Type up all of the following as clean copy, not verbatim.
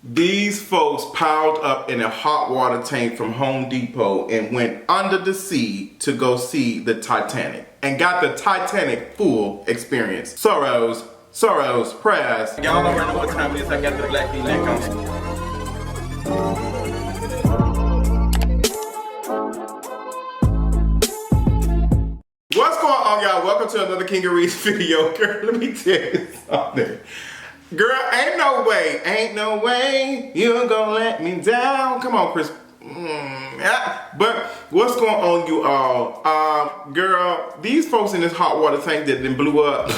These folks piled up in a hot water tank from Home Depot and went under the sea to go see the Titanic and got the Titanic full experience. Sorrows, prayers. Y'all already know what time it is. I got the black V-neck on. What's going on, y'all? Welcome to another King of Reads video. Girl, let me tell you something. Girl, ain't no way you're gonna let me down. Come on, Chris. But what's going on, you all? Girl, these folks in this hot water tank that then blew up.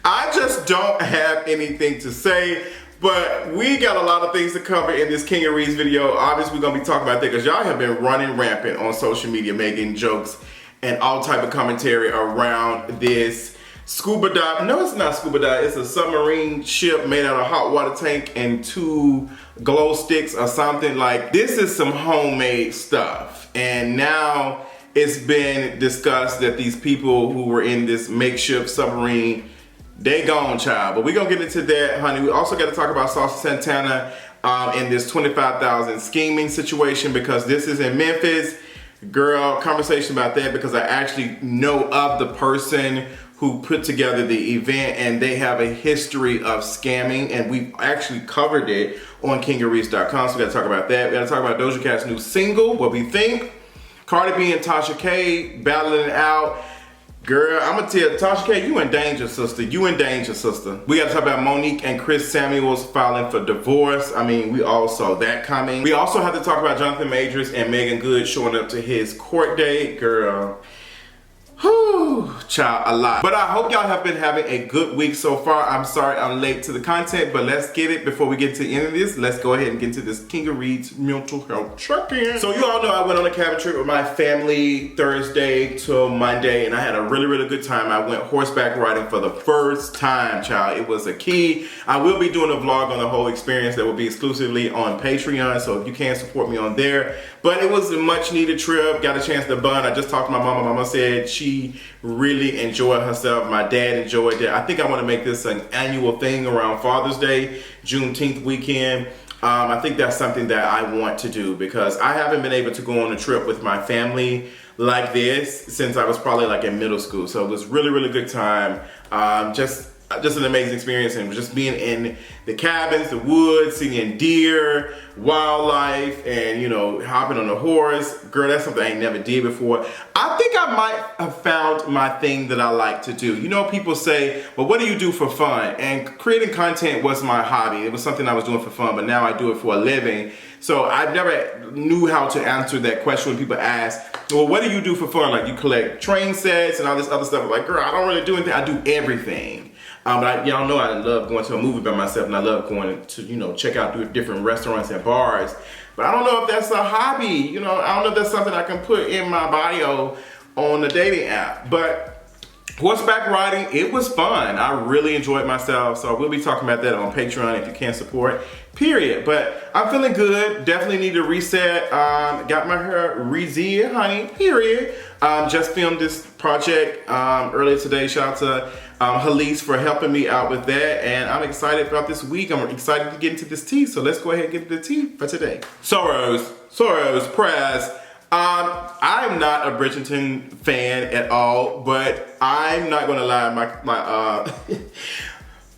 I just don't have anything to say, but we got a lot of things to cover in this King of Reads video. Obviously, we're gonna be talking about that because y'all have been running rampant on social media, making jokes and all type of commentary around this scuba dive. No, it's not scuba dive. It's a submarine ship made out of hot water tank and 2 glow sticks or something. Like, this is some homemade stuff. And now it's been discussed that these people who were in this makeshift submarine, they gone, child. But we're gonna get into that, honey. We also got to talk about Saucy Santana in this 25,000 scheming situation, because this is in Memphis. Girl, conversation about that, because I actually know of the person who put together the event, and they have a history of scamming, and we've actually covered it on kingofreads.com, so we gotta talk about that. We gotta talk about Doja Cat's new single, what we think. Cardi B and Tasha K battling it out. Girl, I'm gonna tell you, Tasha K, you in danger, sister. You in danger, sister. We gotta talk about Monique and Chris Samuels filing for divorce. I mean, we all saw that coming. We also have to talk about Johnathon Majors and Meagan Good showing up to his court date. Girl, whew, child, a lot. But I hope y'all have been having a good week so far. I'm sorry I'm late to the content, but let's get it. Before we get to the end of this, let's go ahead and get into this King of Reads mental health check-in. So you all know I went on a cabin trip with my family Thursday to Monday, and I had a really, really good time. I went horseback riding for the first time, child. It was a key. I will be doing a vlog on the whole experience that will be exclusively on Patreon, so if you can support me on there. But it was a much needed trip. Got a chance to bond. I just talked to my mama. Mama said she really enjoyed herself. My dad enjoyed it. I think I want to make this an annual thing around Father's Day, Juneteenth weekend. I think that's something that I want to do, because I haven't been able to go on a trip with my family like this since I was probably like in middle school. So it was really, really good time. Just an amazing experience, and just being in the cabins, the woods, seeing deer, wildlife, and you know, hopping on a horse. Girl, that's something I ain't never did before. I think I might have found my thing that I like to do. You know, people say, well, what do you do for fun? And creating content was my hobby. It was something I was doing for fun, but now I do it for a living. So I never knew how to answer that question when people ask, well, what do you do for fun? Like, you collect train sets and all this other stuff. I'm like, girl, I don't really do anything. I do everything. But y'all know I love going to a movie by myself, and I love going to, you know, check out different restaurants and bars. But I don't know if that's a hobby. You know, I don't know if that's something I can put in my bio on the dating app. But horseback riding, it was fun. I really enjoyed myself. So we'll be talking about that on Patreon if you can support, period. But I'm feeling good. Definitely need to reset. Got my hair re-zed, honey, period. Just filmed this project earlier today. Shout out to Halise for helping me out with that, and I'm excited about this week. I'm excited to get into this tea, so let's go ahead and get into the tea for today. Sorrows, prayers. I'm not a Bridgerton fan at all, but I'm not gonna lie, my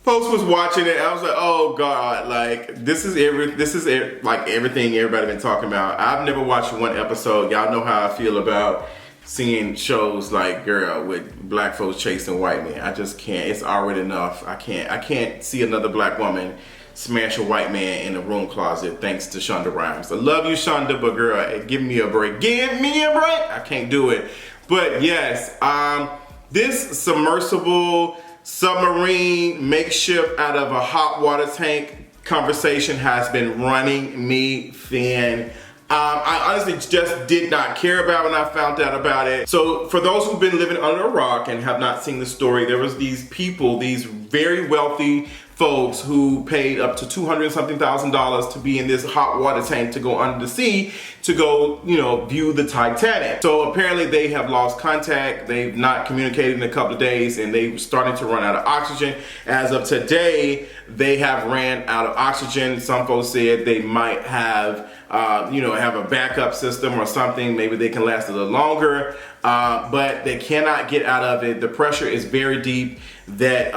folks was watching it, and I was like, oh God, like this is like everything everybody been talking about. I've never watched one episode. Y'all know how I feel about seeing shows like, girl, with black folks chasing white men. I just can't. It's already enough. I can't see another black woman smash a white man in a room closet thanks to Shonda Rhimes. I love you, Shonda, but girl, give me a break. Give me a break. I can't do it. But yes, this submersible submarine makeshift out of a hot water tank conversation has been running me thin. I honestly just did not care about when I found out about it. So for those who've been living under a rock and have not seen the story, there was these people, these very wealthy folks who paid up to $200,000 to be in this hot water tank to go under the sea to go, you know, view the Titanic. So apparently they have lost contact. They've not communicated in a couple of days, and they're starting to run out of oxygen. As of today, they have ran out of oxygen. Some folks said they might have, have a backup system or something. Maybe they can last a little longer, but they cannot get out of it. The pressure is very deep. That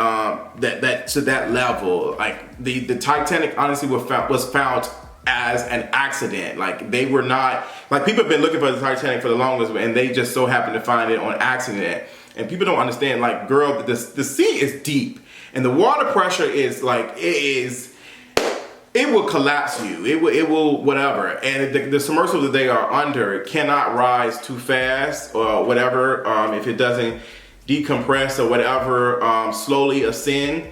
to that level, like the Titanic honestly was found as an accident. Like they were not, like people have been looking for the Titanic for the longest, and they just so happened to find it on accident. And people don't understand, like, girl, the sea is deep, and the water pressure is like, it will collapse you. It will whatever. And the submersible that they are under cannot rise too fast or whatever. If it doesn't decompress or whatever, slowly ascend,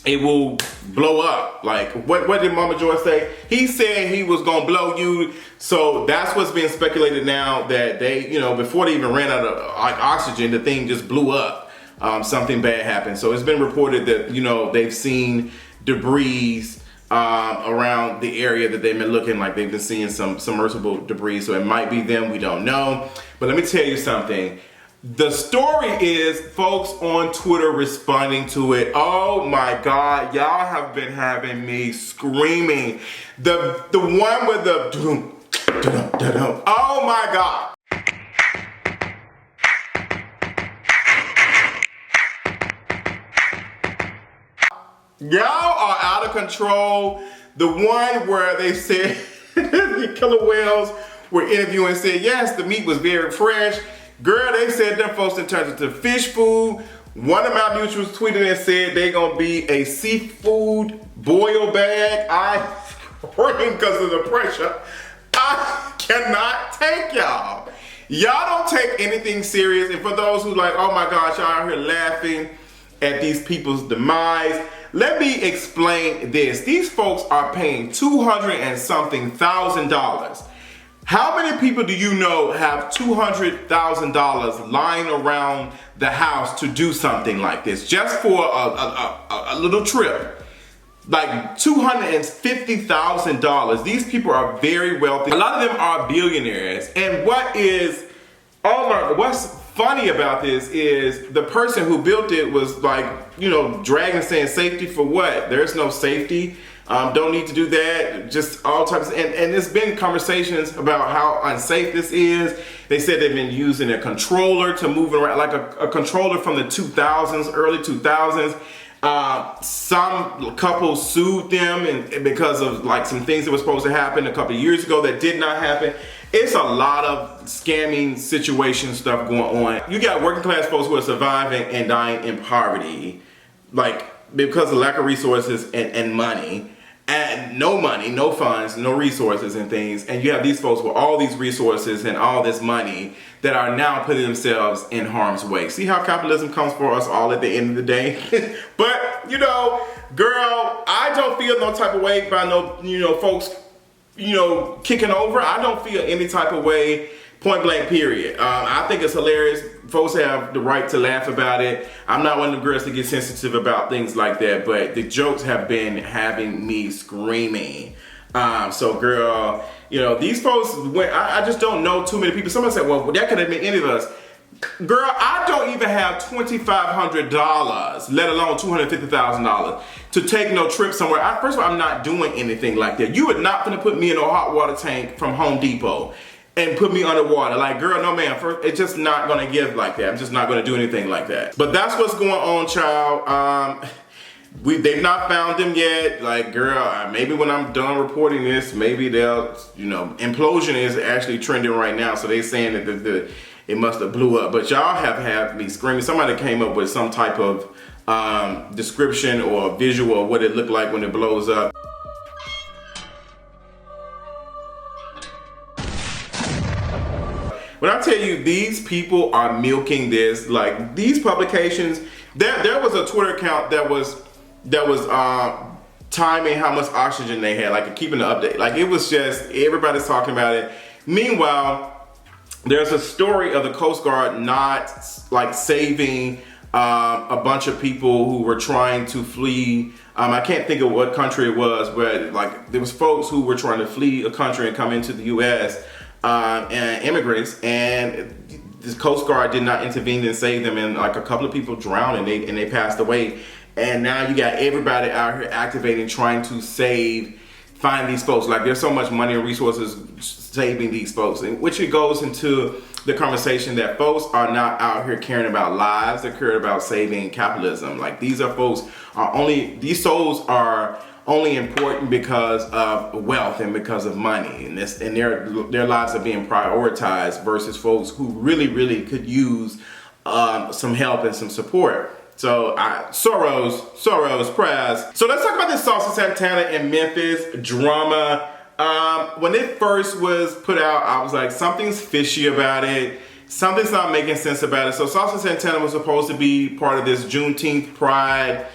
it will blow up. Like, what did Mama Joy say? He said he was gonna blow you. So that's what's being speculated now, that they, before they even ran out of oxygen, the thing just blew up. Something bad happened. So it's been reported that, they've seen debris around the area that they've been looking, like they've been seeing some submersible debris. So it might be them, we don't know. But let me tell you something. The story is folks on Twitter responding to it. Oh my God, y'all have been having me screaming. The one with the oh my God. Y'all are out of control. The one where they said the killer whales were interviewing and said, yes, the meat was very fresh. Girl, they said them folks in terms of fish food. One of my mutuals tweeted and said they gonna be a seafood boil bag. I scream because of the pressure. I cannot take y'all. Y'all don't take anything serious. And for those who like, oh my gosh, y'all out here laughing at these people's demise, let me explain this. These folks are paying $200 and something thousand. How many people do you know have $200,000 lying around the house to do something like this, just for a little trip? Like $250,000. These people are very wealthy. A lot of them are billionaires. And what's funny about this is the person who built it was like, dragging, saying safety for what? There's no safety. Don't need to do that. Just all types of, and there's been conversations about how unsafe this is. They said they've been using a controller to move around, like a controller from the 2000s, early 2000s. Some couples sued them and because of like some things that were supposed to happen a couple of years ago that did not happen. It's a lot of scamming situation stuff going on. You got working class folks who are surviving and dying in poverty, like because of lack of resources and money. And no money, no funds, no resources and things. And you have these folks with all these resources and all this money that are now putting themselves in harm's way. See how capitalism comes for us all at the end of the day? But, girl, I don't feel no type of way by no, folks, kicking over. I don't feel any type of way, point blank, period. I think it's hilarious. Folks have the right to laugh about it. I'm not one of the girls to get sensitive about things like that, but the jokes have been having me screaming. So girl, these folks, I just don't know too many people. Somebody said, well, that could have been any of us. Girl, I don't even have $2,500, let alone $250,000 to take no trip somewhere. First of all, I'm not doing anything like that. You are not gonna put me in a hot water tank from Home Depot and put me underwater. Like, girl, no ma'am, it's just not gonna give like that. I'm just not gonna do anything like that. But that's what's going on, child. They've not found them yet. Like, girl, maybe when I'm done reporting this, maybe they'll, implosion is actually trending right now. So they're saying that it must have blew up. But y'all have had me screaming. Somebody came up with some type of description or visual of what it looked like when it blows up. When I tell you these people are milking this, like these publications, there was a Twitter account that was timing how much oxygen they had, like keeping the update. Like it was just, everybody's talking about it. Meanwhile, there's a story of the Coast Guard not like saving a bunch of people who were trying to flee. I can't think of what country it was, but like there was folks who were trying to flee a country and come into the U.S. And immigrants, and the Coast Guard did not intervene and save them, and like a couple of people drowned and they passed away. and now you got everybody out here activating, trying to find these folks. Like, there's so much money and resources saving these folks, and which it goes into the conversation that folks are not out here caring about lives, they're caring about saving capitalism. Like, these souls are only important because of wealth and because of money, and their lives are being prioritized versus folks who really could use some help and some support. So Soros press. So let's talk about this Saucy Santana and Memphis drama. When it first was put out, I was like, something's fishy about it. Something's not making sense about it. So Saucy Santana was supposed to be part of this Juneteenth Pride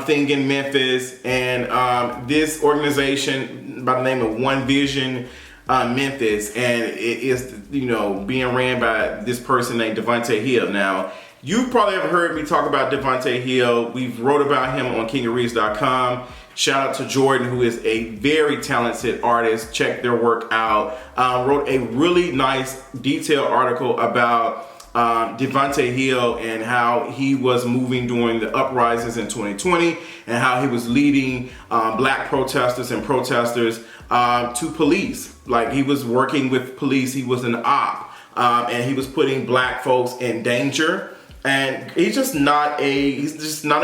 thing in Memphis, and this organization by the name of One Vision Memphis, and it is, being ran by this person named Devante Hill. Now, you probably have heard me talk about Devante Hill. We've wrote about him on KingofReads.com. Shout out to Jordan, who is a very talented artist. Check their work out. Wrote a really nice detailed article about Devante Hill and how he was moving during the uprisings in 2020, and how he was leading black protesters and protesters to police. Like, he was working with police. He was an op, and he was putting black folks in danger. And he's just not a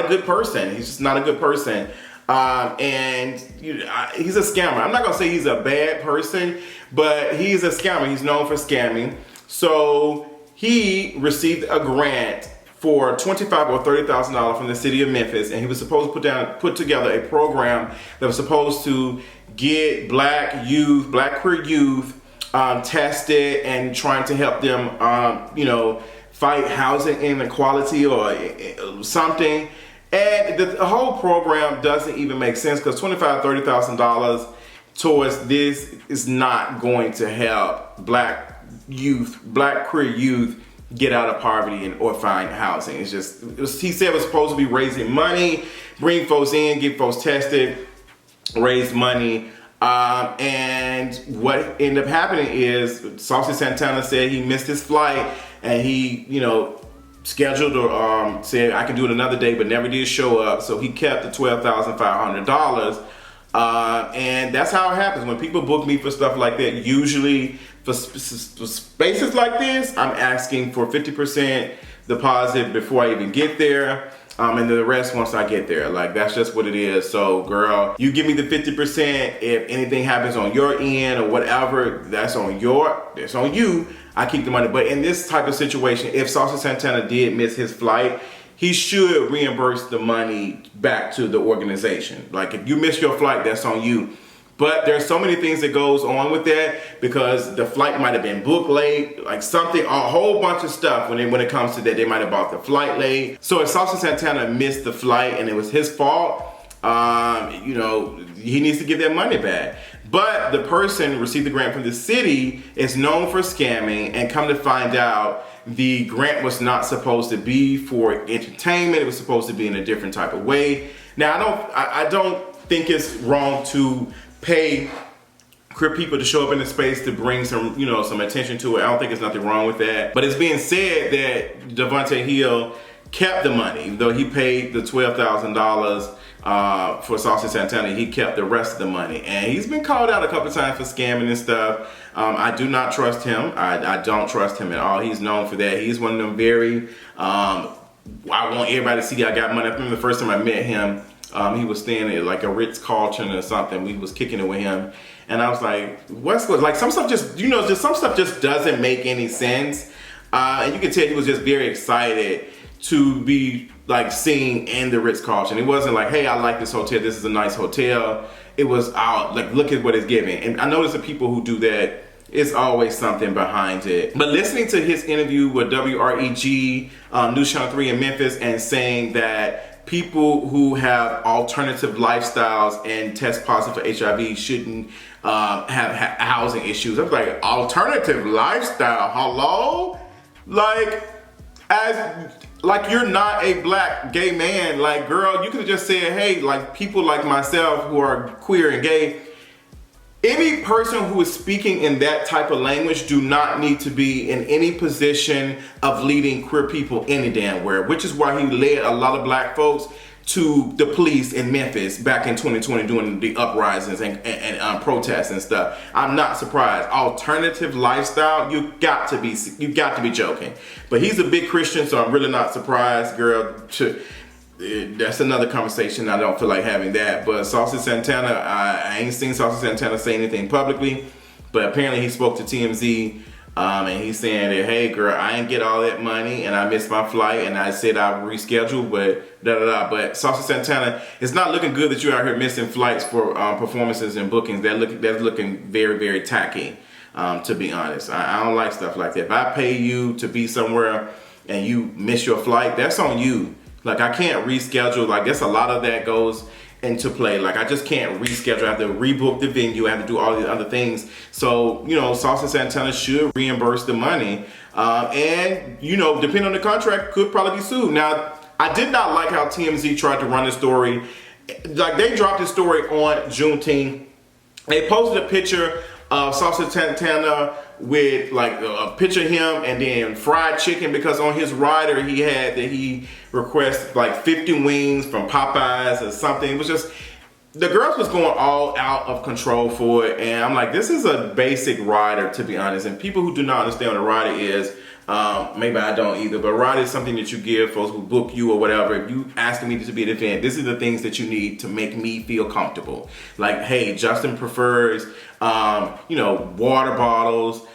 good person. He's just not a good person. And he's a scammer. I'm not gonna say he's a bad person, but he's a scammer. He's known for scamming. So he received a grant for $25,000 or $30,000 from the city of Memphis, and he was supposed to put together a program that was supposed to get black queer youth tested and trying to help them, fight housing inequality or something. And the whole program doesn't even make sense, because $25,000, $30,000 towards this is not going to help black queer youth get out of poverty or find housing. He said it was supposed to be raising money, bring folks in, get folks tested, raise money. And what ended up happening is Saucy Santana said he missed his flight, and he, scheduled or said I can do it another day, but never did show up. So he kept the $12,500. And that's how it happens when people book me for stuff like that. Usually for spaces like this, I'm asking for 50% deposit before I even get there. And then the rest once I get there. Like, that's just what it is. So, girl, you give me the 50%. If anything happens on your end or whatever, that's on you. I keep the money. But in this type of situation, if Saucy Santana did miss his flight, he should reimburse the money back to the organization. Like, if you miss your flight, that's on you. But there's so many things that goes on with that, because the flight might have been booked late, like something, a whole bunch of stuff when it comes to that. They might have bought the flight late. So if Saucy Santana missed the flight and it was his fault, he needs to get that money back. But the person received the grant from the city is known for scamming, and come to find out, the grant was not supposed to be for entertainment. It was supposed to be in a different type of way. Now, I don't think it's wrong to pay queer people to show up in the space to bring some attention to it. I don't think there's nothing wrong with that. But it's being said that Devante Hill kept the money, even though he paid the $12,000 for Saucy Santana. He kept the rest of the money, and he's been called out a couple times for scamming and stuff. I do not trust him. I don't trust him at all. He's known for that. He's one of them very, I want everybody to see I got money. I remember the first time I met him, he was staying at like a Ritz-Carlton or something. We was kicking it with him, and I was like, what's like some stuff just some stuff just doesn't make any sense. And you can tell he was just very excited to be like seen in the Ritz-Carlton. It wasn't like, hey, I like this hotel, this is a nice hotel. It was out, like, look at what it's giving. And I notice the people who do that, it's always something behind it. But listening to his interview with WREG, News Channel 3 in Memphis, and saying that people who have alternative lifestyles and test positive for HIV shouldn't have housing issues. I was like, alternative lifestyle, hello? Like you're not a black gay man. Like, girl, you could have just said, hey, like people like myself who are queer and gay, any person who is speaking in that type of language do not need to be in any position of leading queer people any damn where, which is why he led a lot of black folks to the police in Memphis back in 2020 during the uprisings and protests and stuff. I'm not surprised. Alternative lifestyle, you got to be joking. But he's a big Christian, so I'm really not surprised, girl. That's another conversation. I don't feel like having that. But Saucy Santana, I ain't seen Saucy Santana say anything publicly, but apparently he spoke to TMZ. And he's saying that, hey girl, I didn't get all that money and I missed my flight and I said I would reschedule, but But Saucy Santana, it's not looking good that you're out here missing flights for performances and bookings. That's looking very, very tacky, to be honest. I don't like stuff like that. If I pay you to be somewhere and you miss your flight, that's on you. Like, I can't reschedule. Like, guess a lot of that goes into play. Like, I just can't reschedule. I have to rebook the venue. I have to do all these other things. So, you know, Saucy Santana should reimburse the money. And, you know, depending on the contract, could probably be sued. Now, I did not like how TMZ tried to run the story. Like, they dropped the story on Juneteenth. They posted a picture of Saucy Santana with like a picture of him and then fried chicken, because on his rider he had that he requested like 50 wings from Popeyes or something. It was just, the girls was going all out of control for it, and I'm like, this is a basic rider, to be honest. And people who do not understand what a rider is, maybe I don't either, but a rider is something that you give folks who book you or whatever. If you asking me to be at an event, this is the things that you need to make me feel comfortable. Like, hey, Justin prefers, you know, water bottles,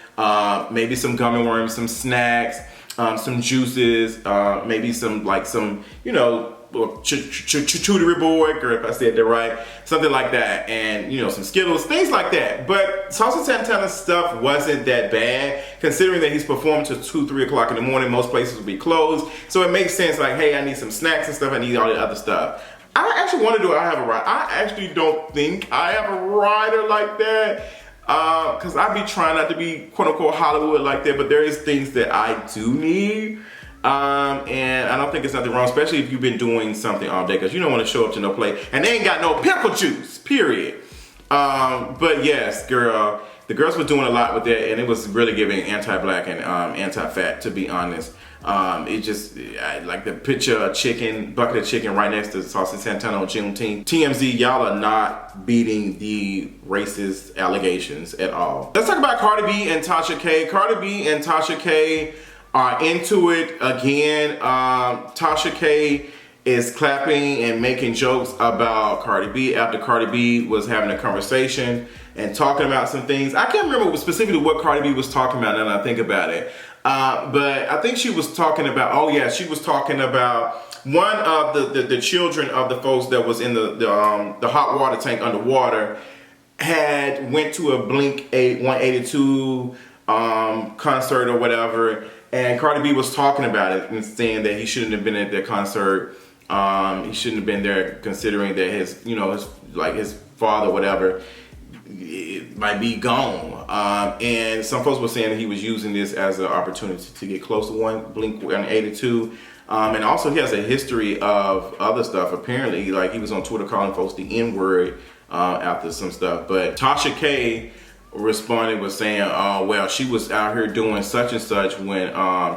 maybe some gummy worms, some snacks, some juices, maybe some, you know, charcuterie board, girl, if I said that right, something like that, and you know, some Skittles, things like that. But Saucy Santana's stuff wasn't that bad, considering that he's performed till 2-3 o'clock in the morning. Most places will be closed, so it makes sense. Like, hey, I need some snacks and stuff. I need all the other stuff. I actually want to do it. I have a rider. I actually don't think I have a rider like that, because I be trying not to be quote unquote Hollywood like that. But there is things that I do need. And I don't think it's nothing wrong, especially if you've been doing something all day, because you don't want to show up to no play and they ain't got no pickle juice, period. But yes, girl, the girls were doing a lot with that, and it was really giving anti-black and anti-fat, to be honest. It just, like the picture of chicken, bucket of chicken right next to Saucy Santana on Juneteenth. TMZ, y'all are not beating the racist allegations at all. Let's talk about Cardi B and Tasha K. Cardi B and Tasha K are into it again. Tasha K is clapping and making jokes about Cardi B after Cardi B was having a conversation and talking about some things. I can't remember specifically what Cardi B was talking about now that I think about it. But I think she was talking about, oh yeah, she was talking about one of the children of the folks that was in the hot water tank underwater had went to a Blink 182 concert or whatever. And Cardi B was talking about it and saying that he shouldn't have been at the concert. He shouldn't have been there, considering that his father, whatever, might be gone. And some folks were saying that he was using this as an opportunity to get close to Blink 182. And also he has a history of other stuff. Apparently, like, he was on Twitter calling folks the N-word after some stuff. But Tasha K responded with saying, oh, well, she was out here doing such and such when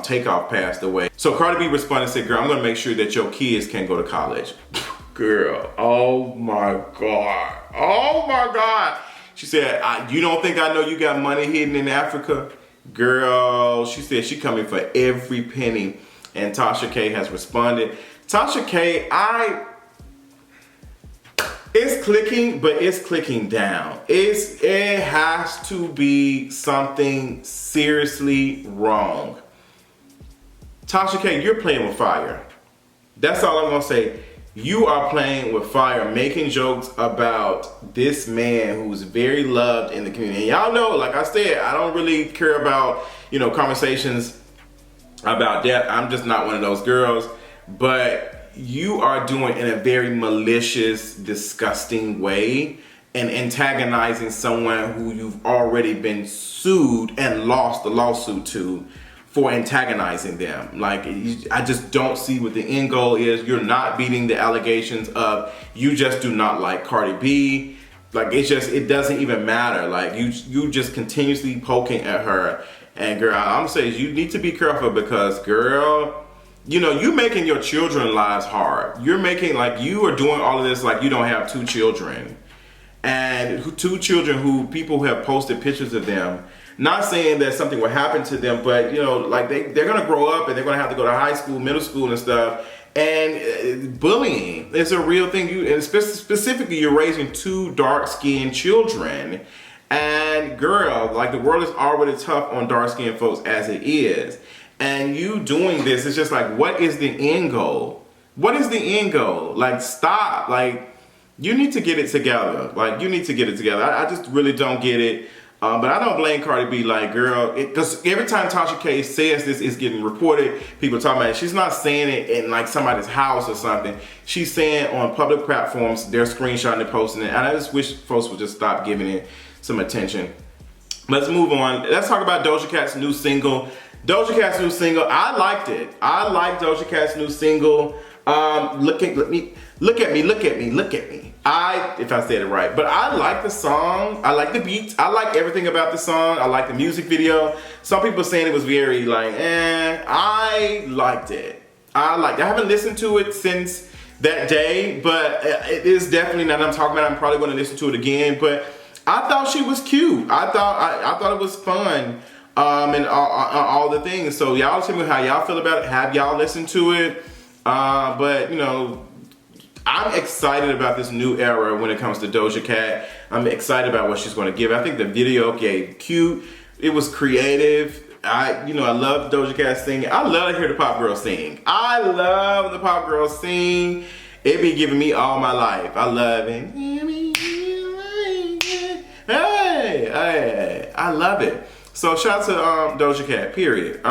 Takeoff passed away. So Cardi B responded and said, girl, I'm gonna make sure that your kids can go to college. Girl, oh my God. Oh my God. She said, you don't think I know you got money hidden in Africa? Girl, she said she coming for every penny. And Tasha K has responded. Tasha K, it's clicking, but it's clicking down. It has to be something seriously wrong. Tasha K, you're playing with fire. That's all I'm gonna say. You are playing with fire, making jokes about this man who's very loved in the community. And y'all know, like I said, I don't really care about, you know, conversations about death. I'm just not one of those girls. But you are doing it in a very malicious, disgusting way and antagonizing someone who you've already been sued and lost the lawsuit to for antagonizing them. Like, I just don't see what the end goal is. You're not beating the allegations of you just do not like Cardi B. Like, it doesn't even matter. Like, you just continuously poking at her. And girl, I'm saying you need to be careful, because girl, you know, you making your children's lives hard. You're making, like, you are doing all of this like you don't have 2 children. And 2 children who people have posted pictures of them. Not saying that something will happen to them, but, you know, like they're going to grow up and they're going to have to go to high school, middle school and stuff. And bullying is a real thing. And specifically, you're raising 2 dark-skinned children. And girl, like, the world is already tough on dark-skinned folks as it is. And you doing this, it's just like, what is the end goal? What is the end goal? Like, stop. Like, you need to get it together. Like, you need to get it together. I just really don't get it. But I don't blame Cardi B. Like, girl, because every time Tasha K says this, it's getting reported. People talking about it. She's not saying it in like somebody's house or something. She's saying on public platforms, they're screenshotting and posting it. And I just wish folks would just stop giving it some attention. Let's move on. Let's talk about Doja Cat's new single. Doja Cat's new single, I liked it. I like Doja Cat's new single. Look at me. If I said it right, but I like the song. I like the beat. I like everything about the song. I like the music video. Some people saying it was very like, I liked it. I haven't listened to it since that day, but it is definitely, now that I'm talking about it, I'm probably going to listen to it again, but I thought she was cute. I thought it was fun. And all the things. So y'all tell me how y'all feel about it. Have y'all listened to it? But you know, I'm excited about this new era when it comes to Doja Cat. I'm excited about what she's going to give. I think the video gave cute. It was creative. I love Doja Cat singing. I love to hear the pop girl sing. I love the pop girl sing. It be giving me all my life. I love it. Hey, I love it. So shout out to Doja Cat, period.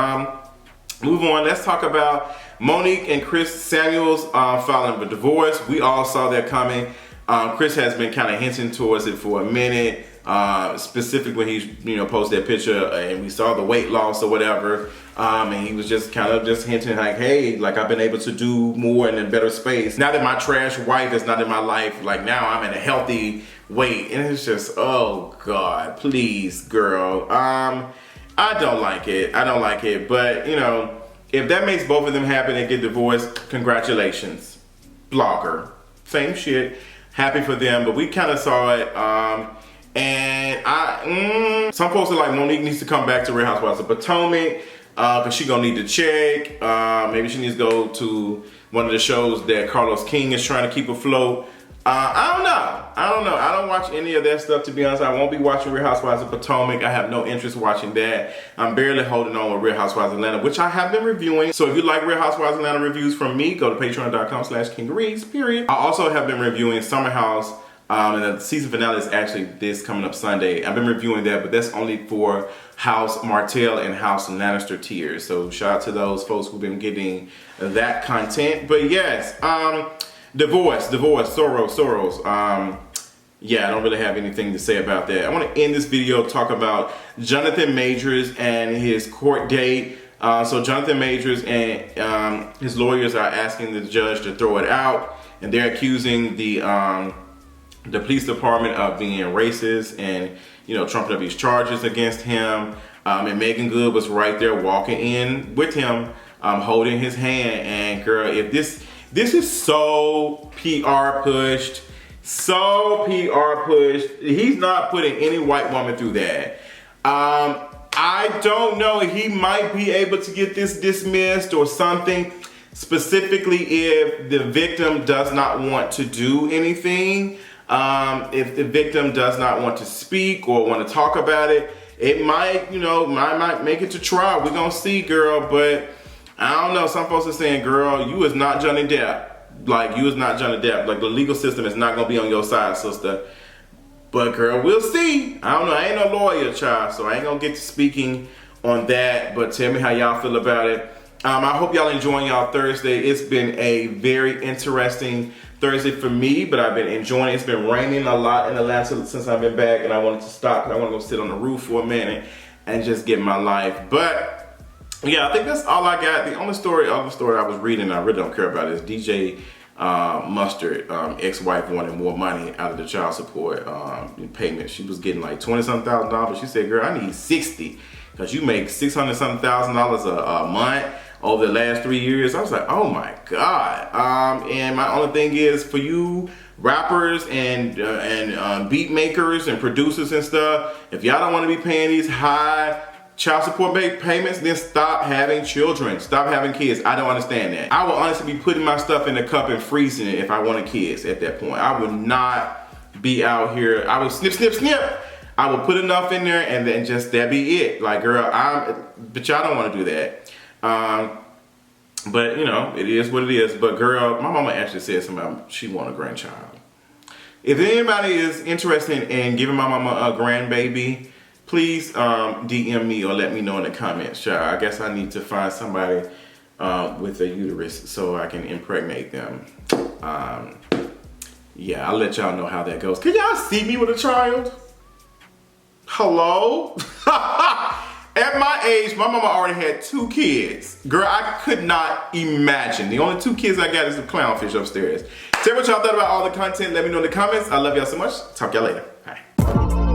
Move on, let's talk about Monique and Chris Samuels filing a divorce. We all saw that coming. Chris has been kind of hinting towards it for a minute, specifically when he posted that picture and we saw the weight loss or whatever. And he was just kind of hinting like, hey, like I've been able to do more in a better space. Now that my trash wife is not in my life, like now I'm in a healthy weight. And it's just, oh God, please, girl. I don't like it. I don't like it. But, you know, if that makes both of them happy and get divorced, congratulations. Blogger. Same shit. Happy for them. But we kind of saw it. And some folks are like, Monique needs to come back to Real Housewives of Potomac. Because she gonna need to check. Maybe she needs to go to one of the shows that Carlos King is trying to keep afloat. I don't know. I don't watch any of that stuff, to be honest. I won't be watching Real Housewives of Potomac. I have no interest watching that. I'm barely holding on with Real Housewives of Atlanta, which I have been reviewing. So if you like Real Housewives of Atlanta reviews from me, go to patreon.com/KingReads, period. I also have been reviewing Summer House, and the season finale is actually this coming up Sunday. I've been reviewing that, but that's only for House Martell and House Lannister tiers. So shout out to those folks who've been getting that content. But yes, divorce, Soros. Yeah, I don't really have anything to say about that. I want to end this video talk about Johnathon Majors and his court date. So Johnathon Majors and his lawyers are asking the judge to throw it out, and they're accusing the police department of being racist and, trumping up these charges against him. And Meagan Good was right there walking in with him, holding his hand. And girl, if this is so PR pushed, he's not putting any white woman through that. I don't know, he might be able to get this dismissed or something, specifically if the victim does not want to do anything. If the victim does not want to speak or want to talk about it, it might, might make it to trial. We're gonna see, girl, but I don't know. Some folks are saying, girl, you is not Johnny Depp. Like, you is not Johnny Depp. Like, the legal system is not gonna be on your side, sister. But girl, we'll see. I don't know. I ain't no lawyer, child, so I ain't gonna get to speaking on that. But tell me how y'all feel about it. I hope y'all enjoying y'all Thursday. It's been a very interesting Thursday for me, but I've been enjoying it. It's been raining a lot in Atlanta since I've been back, and I wanted to stop because I want to go sit on the roof for a minute and just get my life. But yeah, I think that's all I got. The only other story I was reading, I really don't care about, is DJ Mustard, ex-wife wanted more money out of the child support payment. She was getting like $20-something thousand. She said, girl, I need 60 because you make $600-something thousand a month. over the last 3 years. I was like, oh my God. And my only thing is for you rappers and beat makers and producers and stuff, if y'all don't want to be paying these high child support payments, then stop having children. Stop having kids. I don't understand that. I would honestly be putting my stuff in the cup and freezing it if I wanted kids at that point. I would not be out here. I would snip, snip, snip. I would put enough in there and then just that be it. Like, girl, but y'all don't want to do that. But you know, it is what it is. But girl, my mama actually said something about she want a grandchild. If anybody is interested in giving my mama a grandbaby, please DM me or let me know in the comments. I guess I need to find somebody with a uterus so I can impregnate them. Yeah, I'll let y'all know how that goes. Can y'all see me with a child? Hello? At my age, my mama already had 2 kids. Girl, I could not imagine. The only 2 kids I got is the clownfish upstairs. Tell me what y'all thought about all the content. Let me know in the comments. I love y'all so much. Talk y'all later. Bye.